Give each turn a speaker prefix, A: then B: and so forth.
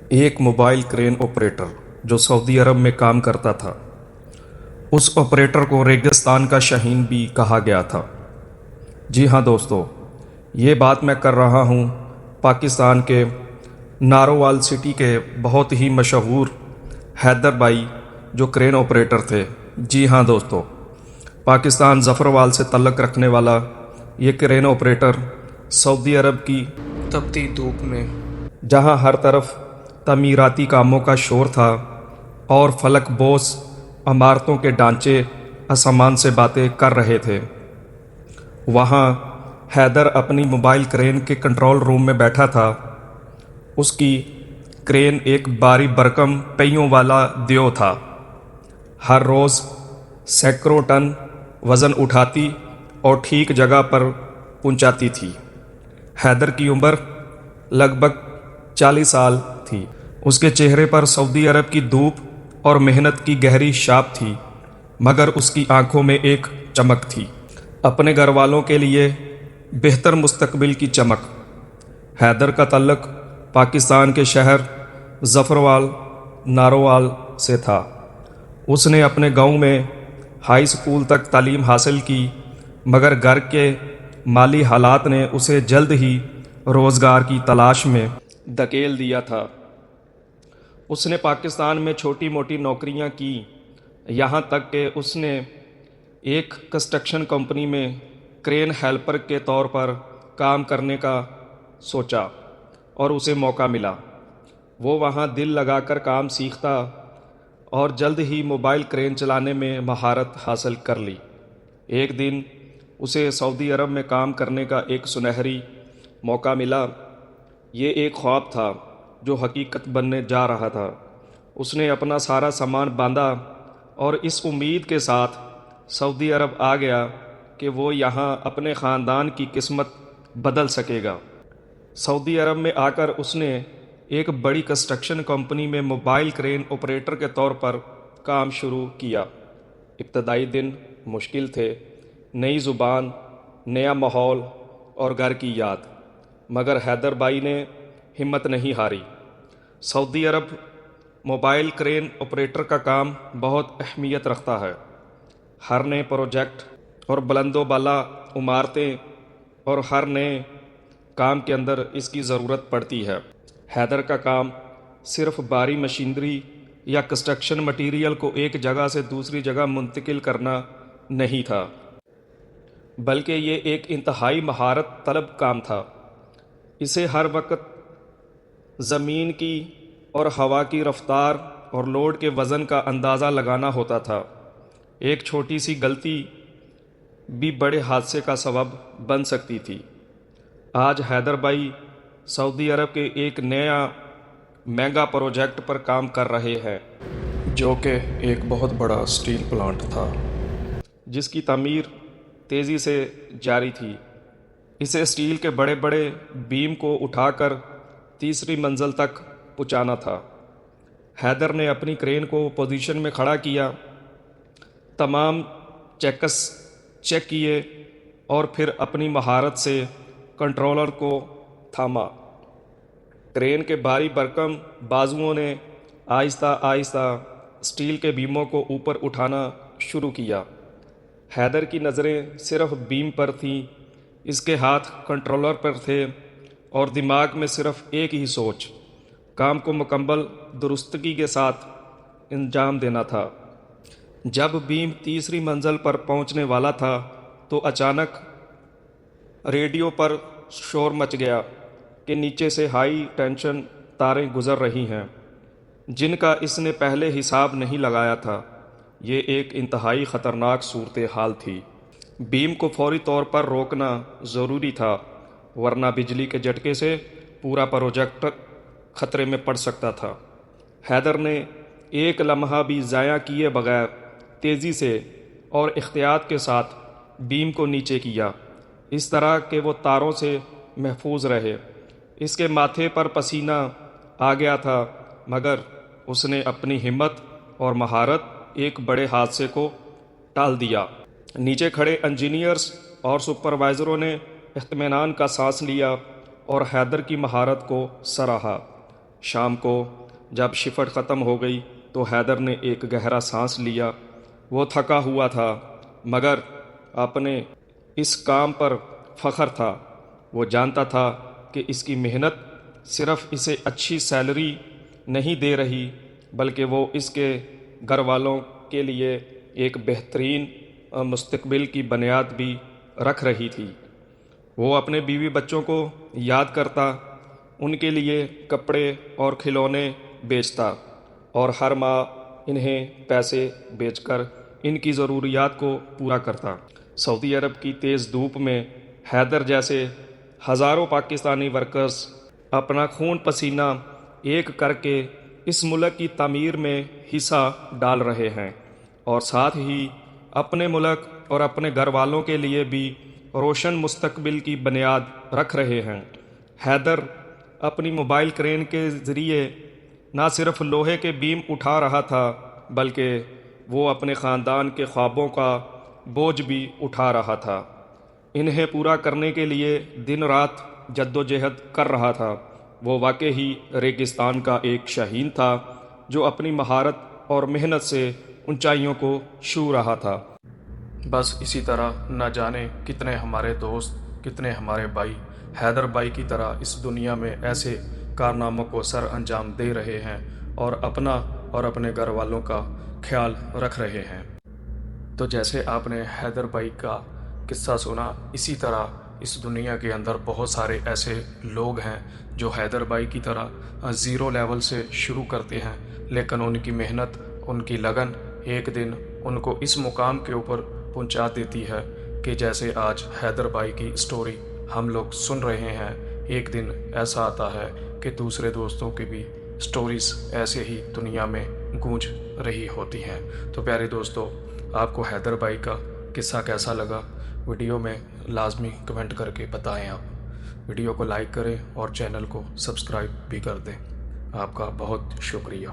A: ایک موبائل کرین آپریٹر جو سعودی عرب میں کام کرتا تھا، اس آپریٹر کو ریگستان کا شاہین بھی کہا گیا تھا۔ جی ہاں دوستو، یہ بات میں کر رہا ہوں پاکستان کے نارووال سٹی کے بہت ہی مشہور حیدر بھائی جو کرین آپریٹر تھے۔ جی ہاں دوستو، پاکستان ظفروال سے تعلق رکھنے والا یہ کرین آپریٹر سعودی عرب کی تپتی دھوپ میں، جہاں ہر طرف تعمیراتی کاموں کا شور تھا اور فلک بوس عمارتوں کے ڈھانچے آسمان سے باتیں کر رہے تھے، وہاں حیدر اپنی موبائل کرین کے کنٹرول روم میں بیٹھا تھا۔ اس کی کرین ایک بھاری بھرکم پہیوں والا دیو تھا، ہر روز سینکڑوں ٹن وزن اٹھاتی اور ٹھیک جگہ پر پہنچاتی تھی۔ حیدر کی عمر لگ بھگ 40 سال تھی۔ اس کے چہرے پر سعودی عرب کی دھوپ اور محنت کی گہری چھاپ تھی، مگر اس کی آنکھوں میں ایک چمک تھی، اپنے گھر والوں کے لیے بہتر مستقبل کی چمک۔ حیدر کا تعلق پاکستان کے شہر ظفروال نارووال سے تھا۔ اس نے اپنے گاؤں میں ہائی اسکول تک تعلیم حاصل کی، مگر گھر کے مالی حالات نے اسے جلد ہی روزگار کی تلاش میں دھکیل دیا تھا۔ اس نے پاکستان میں چھوٹی موٹی نوکریاں کی، یہاں تک کہ اس نے ایک کنسٹرکشن کمپنی میں کرین ہیلپر کے طور پر کام کرنے کا سوچا اور اسے موقع ملا۔ وہ وہاں دل لگا کر کام سیکھتا اور جلد ہی موبائل کرین چلانے میں مہارت حاصل کر لی۔ ایک دن اسے سعودی عرب میں کام کرنے کا ایک سنہری موقع ملا۔ یہ ایک خواب تھا جو حقیقت بننے جا رہا تھا۔ اس نے اپنا سارا سامان باندھا اور اس امید کے ساتھ سعودی عرب آ گیا کہ وہ یہاں اپنے خاندان کی قسمت بدل سکے گا۔ سعودی عرب میں آ کر اس نے ایک بڑی کنسٹرکشن کمپنی میں موبائل کرین آپریٹر کے طور پر کام شروع کیا۔ ابتدائی دن مشکل تھے، نئی زبان، نیا ماحول اور گھر کی یاد، مگر حیدر بھائی نے ہمت نہیں ہاری۔ سعودی عرب موبائل کرین آپریٹر کا کام بہت اہمیت رکھتا ہے۔ ہر نئے پروجیکٹ اور بلند و بالا عمارتیں اور ہر نئے کام کے اندر اس کی ضرورت پڑتی ہے۔ حیدر کا کام صرف بھاری مشینری یا کنسٹرکشن مٹیریل کو ایک جگہ سے دوسری جگہ منتقل کرنا نہیں تھا، بلکہ یہ ایک انتہائی مہارت طلب کام تھا۔ اسے ہر وقت زمین کی اور ہوا کی رفتار اور لوڈ کے وزن کا اندازہ لگانا ہوتا تھا۔ ایک چھوٹی سی غلطی بھی بڑے حادثے کا سبب بن سکتی تھی۔ آج حیدر بھائی سعودی عرب کے ایک نیا مہنگا پروجیکٹ پر کام کر رہے ہیں، جو کہ ایک بہت بڑا اسٹیل پلانٹ تھا جس کی تعمیر تیزی سے جاری تھی۔ اسے اسٹیل کے بڑے بڑے بیم کو اٹھا کر تیسری منزل تک پہنچانا تھا۔ حیدر نے اپنی کرین کو پوزیشن میں کھڑا کیا، تمام چیکس چیک کیے اور پھر اپنی مہارت سے کنٹرولر کو تھاما۔ کرین کے بھاری بھرکم بازوؤں نے آہستہ آہستہ اسٹیل کے بیموں کو اوپر اٹھانا شروع کیا۔ حیدر کی نظریں صرف بیم پر تھیں، اس کے ہاتھ کنٹرولر پر تھے اور دماغ میں صرف ایک ہی سوچ، کام کو مکمل درستگی کے ساتھ انجام دینا تھا۔ جب بیم تیسری منزل پر پہنچنے والا تھا تو اچانک ریڈیو پر شور مچ گیا کہ نیچے سے ہائی ٹینشن تاریں گزر رہی ہیں، جن کا اس نے پہلے حساب نہیں لگایا تھا۔ یہ ایک انتہائی خطرناک صورتحال تھی۔ بیم کو فوری طور پر روکنا ضروری تھا، ورنہ بجلی کے جھٹکے سے پورا پروجیکٹ خطرے میں پڑ سکتا تھا۔ حیدر نے ایک لمحہ بھی ضائع کیے بغیر تیزی سے اور احتیاط کے ساتھ بیم کو نیچے کیا، اس طرح کہ وہ تاروں سے محفوظ رہے۔ اس کے ماتھے پر پسینہ آ گیا تھا، مگر اس نے اپنی ہمت اور مہارت ایک بڑے حادثے کو ٹال دیا۔ نیچے کھڑے انجینئرز اور سپروائزروں نے اطمینان کا سانس لیا اور حیدر کی مہارت کو سراہا۔ شام کو جب شفٹ ختم ہو گئی تو حیدر نے ایک گہرا سانس لیا۔ وہ تھکا ہوا تھا مگر اپنے اس کام پر فخر تھا۔ وہ جانتا تھا کہ اس کی محنت صرف اسے اچھی سیلری نہیں دے رہی بلکہ وہ اس کے گھر والوں کے لیے ایک بہترین مستقبل کی بنیاد بھی رکھ رہی تھی۔ وہ اپنے بیوی بچوں کو یاد کرتا، ان کے لیے کپڑے اور کھلونے بیچتا اور ہر ماہ انہیں پیسے بیچ کر ان کی ضروریات کو پورا کرتا۔ سعودی عرب کی تیز دھوپ میں حیدر جیسے ہزاروں پاکستانی ورکرز اپنا خون پسینہ ایک کر کے اس ملک کی تعمیر میں حصہ ڈال رہے ہیں اور ساتھ ہی اپنے ملک اور اپنے گھر والوں کے لیے بھی روشن مستقبل کی بنیاد رکھ رہے ہیں۔ حیدر اپنی موبائل کرین کے ذریعے نہ صرف لوہے کے بیم اٹھا رہا تھا بلکہ وہ اپنے خاندان کے خوابوں کا بوجھ بھی اٹھا رہا تھا۔ انہیں پورا کرنے کے لیے دن رات جد و جہد کر رہا تھا۔ وہ واقعی ریگستان کا ایک شاہین تھا جو اپنی مہارت اور محنت سے اونچائیوں کو چھو رہا تھا۔ بس اسی طرح نہ جانے کتنے ہمارے دوست، کتنے ہمارے بھائی حیدر بھائی کی طرح اس دنیا میں ایسے کارناموں کو سر انجام دے رہے ہیں اور اپنا اور اپنے گھر والوں کا خیال رکھ رہے ہیں۔ تو جیسے آپ نے حیدر بھائی کا قصہ سنا، اسی طرح اس دنیا کے اندر بہت سارے ایسے لوگ ہیں جو حیدر بھائی کی طرح زیرو لیول سے شروع کرتے ہیں، لیکن ان کی محنت، ان کی لگن ایک دن ان کو اس مقام کے اوپر پہنچا دیتی ہے کہ جیسے آج حیدر بھائی کی سٹوری ہم لوگ سن رہے ہیں۔ ایک دن ایسا آتا ہے کہ دوسرے دوستوں کی بھی سٹوریز ایسے ہی دنیا میں گونج رہی ہوتی ہیں۔ تو پیارے دوستو، آپ کو حیدر بھائی کا قصہ کیسا لگا؟ ویڈیو میں لازمی کمنٹ کر کے بتائیں۔ آپ ویڈیو کو لائک کریں اور چینل کو سبسکرائب بھی کر دیں۔ آپ کا بہت شکریہ۔